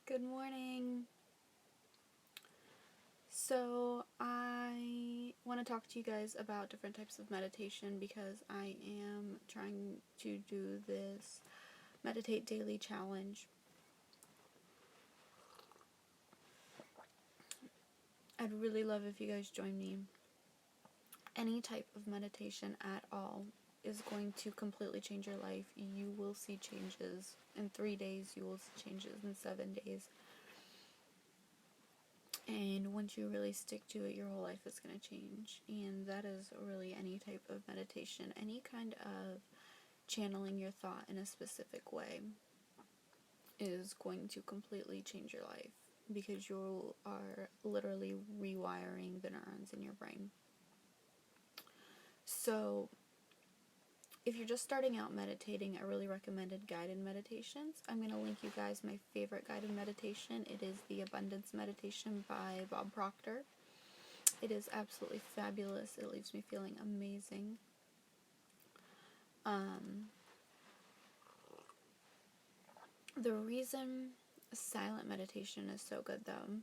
Good morning. So I want to talk to you guys about different types of meditation because I am trying to do this Meditate Daily Challenge. I'd really love if you guys join me. Any type of meditation at all is going to completely change your life. You will see changes in 3 days. You will see changes in 7 days. And once you really stick to it, your whole life is going to change. And that is really any type of meditation, any kind of channeling your thought in a specific way is going to completely change your life because you are literally rewiring the neurons in your brain. So if you're just starting out meditating, I really recommended guided meditations. I'm going to link you guys my favorite guided meditation. It is the Abundance Meditation by Bob Proctor. It is absolutely fabulous. It leaves me feeling amazing. The reason silent meditation is so good, though.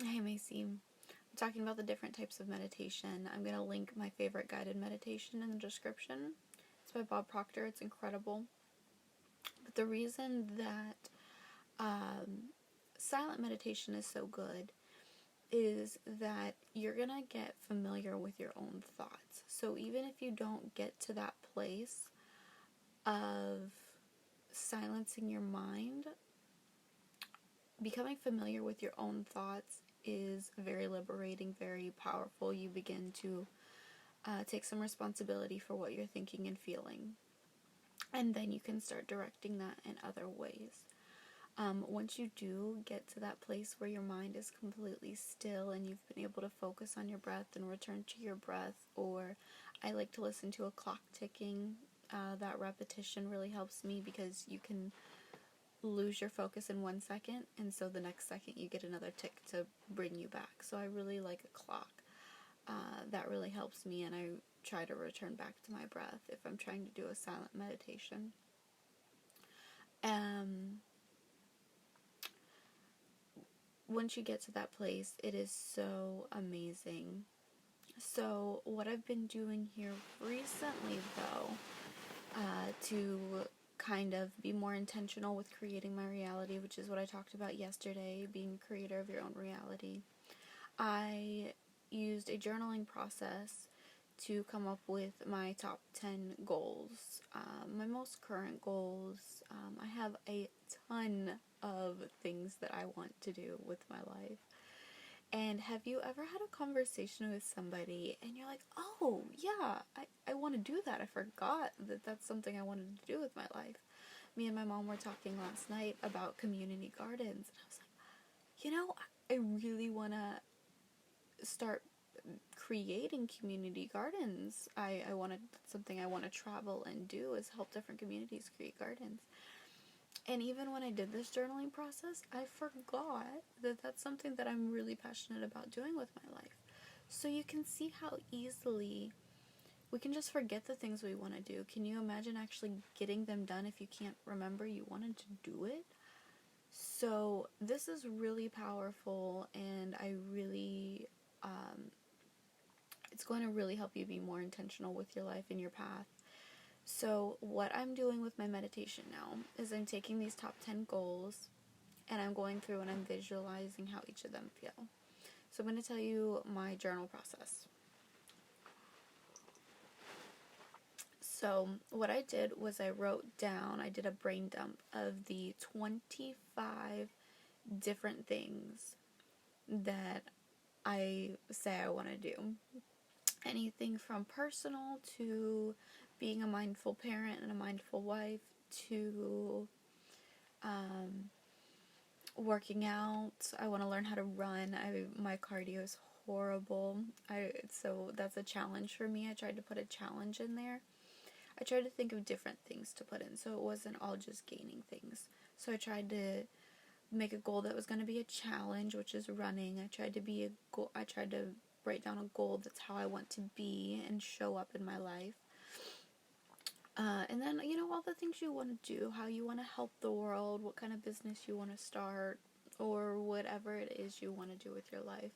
Hey, Macy. I'm talking about the different types of meditation. I'm going to link my favorite guided meditation in the description. It's by Bob Proctor. It's incredible. But the reason that silent meditation is so good is that you're going to get familiar with your own thoughts. So even if you don't get to that place of silencing your mind, becoming familiar with your own thoughts is very liberating, very powerful. You begin to take some responsibility for what you're thinking and feeling. And then you can start directing that in other ways. Once you do get to that place where your mind is completely still and you've been able to focus on your breath and return to your breath, or I like to listen to a clock ticking. That repetition really helps me because you can lose your focus in 1 second, and so the next second you get another tick to bring you back. So I really like a clock. That really helps me, and I try to return back to my breath if I'm trying to do a silent meditation. Once you get to that place, it is so amazing. So what I've been doing here recently, though, to kind of be more intentional with creating my reality, which is what I talked about yesterday, being a creator of your own reality, I used a journaling process to come up with my top 10 goals. My most current goals, I have a ton of things that I want to do with my life. And have you ever had a conversation with somebody and you're like, oh, yeah, I want to do that. I forgot that that's something I wanted to do with my life. Me and my mom were talking last night about community gardens. And I was like, I really want to start creating community gardens. Something I want to travel and do is help different communities create gardens. And even when I did this journaling process, I forgot that that's something that I'm really passionate about doing with my life. So you can see how easily we can just forget the things we want to do. Can you imagine actually getting them done if you can't remember you wanted to do it? So this is really powerful, and I really, it's going to really help you be more intentional with your life and your path. So what I'm doing with my meditation now is I'm taking these top 10 goals and I'm going through and I'm visualizing how each of them feel. So I'm going to tell you my journal process. So what I did was I did a brain dump of the 25 different things that I say I want to do. Anything from personal to being a mindful parent and a mindful wife to working out. I want to learn how to run. My cardio is horrible. So that's a challenge for me. I tried to put a challenge in there. I tried to think of different things to put in, so it wasn't all just gaining things. So I tried to make a goal that was going to be a challenge, which is running. I tried to write down a goal that's how I want to be and show up in my life. And then, you know, all the things you want to do, how you want to help the world, what kind of business you want to start, or whatever it is you want to do with your life.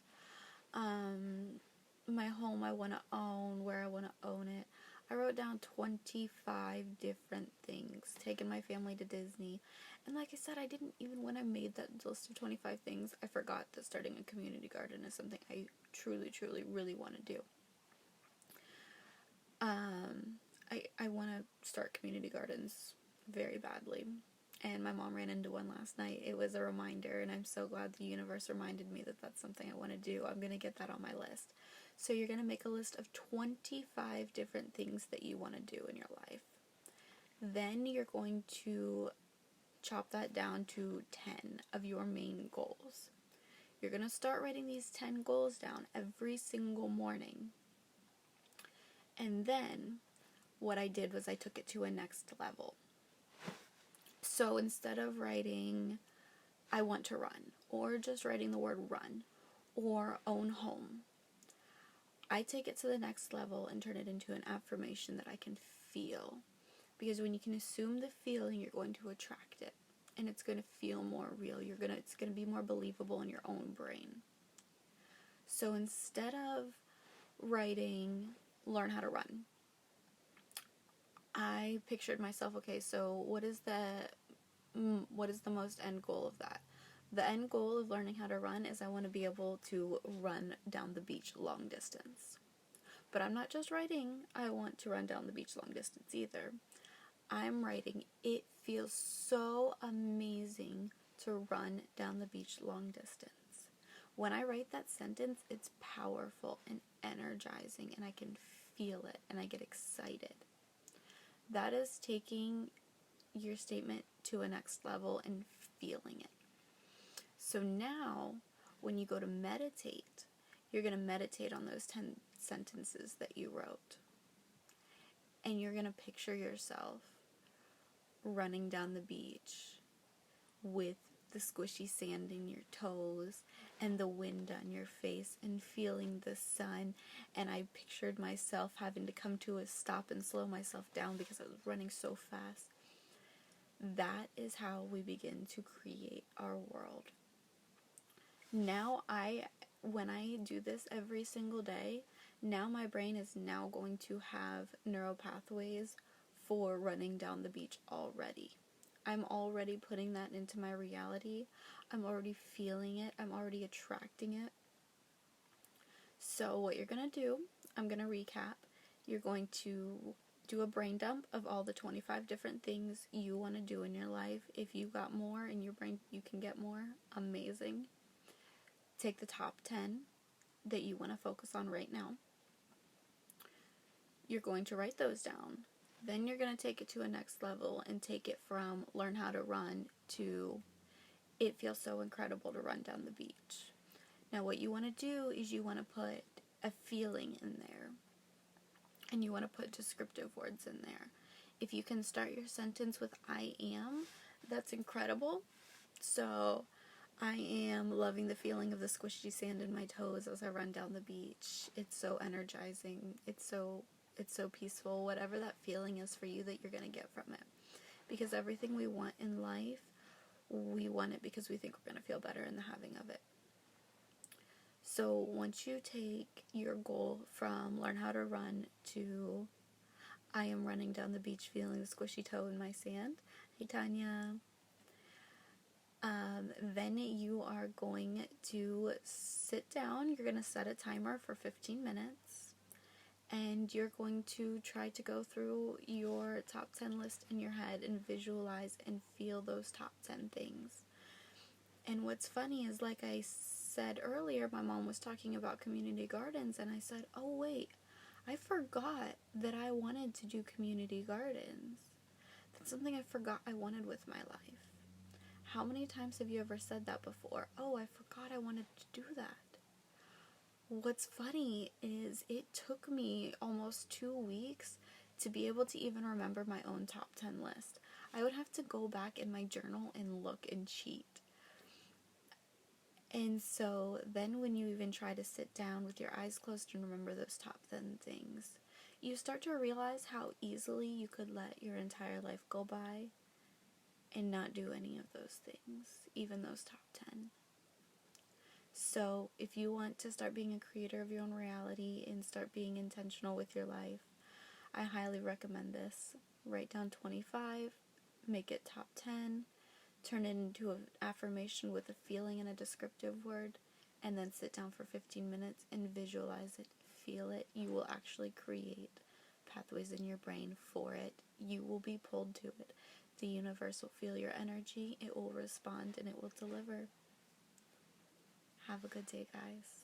My home I want to own, where I want to own it. I wrote down 25 different things, taking my family to Disney. And like I said, I didn't even, when I made that list of 25 things, I forgot that starting a community garden is something I truly, truly, really want to do. I want to start community gardens very badly. And my mom ran into one last night. It was a reminder, and I'm so glad the universe reminded me that that's something I want to do. I'm going to get that on my list. So you're going to make a list of 25 different things that you want to do in your life. Then you're going to chop that down to 10 of your main goals. You're going to start writing these 10 goals down every single morning. And then what I did was I took it to a next level. So instead of writing, I want to run, or just writing the word run, or own home, I take it to the next level and turn it into an affirmation that I can feel. Because when you can assume the feeling, you're going to attract it. And it's going to feel more real. It's going to be more believable in your own brain. So instead of writing, learn how to run, I pictured myself, okay, so what is the most end goal of that? The end goal of learning how to run is I want to be able to run down the beach long distance. But I'm not just writing, I want to run down the beach long distance either. I'm writing, it feels so amazing to run down the beach long distance. When I write that sentence, it's powerful and energizing, and I can feel it, and I get excited. That is taking your statement to a next level and feeling it. So now, when you go to meditate, you're going to meditate on those 10 sentences that you wrote. And you're going to picture yourself running down the beach with the squishy sand in your toes and the wind on your face and feeling the sun. And I pictured myself having to come to a stop and slow myself down because I was running so fast. That is how we begin to create our world. Now when I do this every single day, now my brain is now going to have neural pathways for running down the beach already. I'm already putting that into my reality. I'm already feeling it. I'm already attracting it. So what you're going to do, I'm going to recap. You're going to do a brain dump of all the 25 different things you want to do in your life. If you got more in your brain, you can get more. Amazing. Take the top 10 that you want to focus on right now. You're going to write those down. Then you're going to take it to a next level and take it from learn how to run to it feels so incredible to run down the beach. Now what you want to do is you want to put a feeling in there. And you want to put descriptive words in there. If you can start your sentence with I am, that's incredible. So I am loving the feeling of the squishy sand in my toes as I run down the beach. It's so energizing. It's so peaceful. Whatever that feeling is for you that you're going to get from it. Because everything we want in life, we want it because we think we're going to feel better in the having of it. So once you take your goal from learn how to run to I am running down the beach feeling the squishy toe in my sand. Hey, Tanya. Then you are going to sit down. You're going to set a timer for 15 minutes. And you're going to try to go through your top 10 list in your head and visualize and feel those top 10 things. And what's funny is, like I said earlier, my mom was talking about community gardens, and I said, oh wait, I forgot that I wanted to do community gardens. That's something I forgot I wanted with my life. How many times have you ever said that before? Oh, I forgot I wanted to do that. What's funny is it took me almost 2 weeks to be able to even remember my own top 10 list. I would have to go back in my journal and look and cheat. And so then when you even try to sit down with your eyes closed and remember those top 10 things, you start to realize how easily you could let your entire life go by and not do any of those things, even those top 10. So if you want to start being a creator of your own reality and start being intentional with your life, I highly recommend this. Write down 25, make it top 10, turn it into an affirmation with a feeling and a descriptive word, and then sit down for 15 minutes and visualize it, feel it. You will actually create pathways in your brain for it. You will be pulled to it. The universe will feel your energy, it will respond, and it will deliver. Have a good day, guys.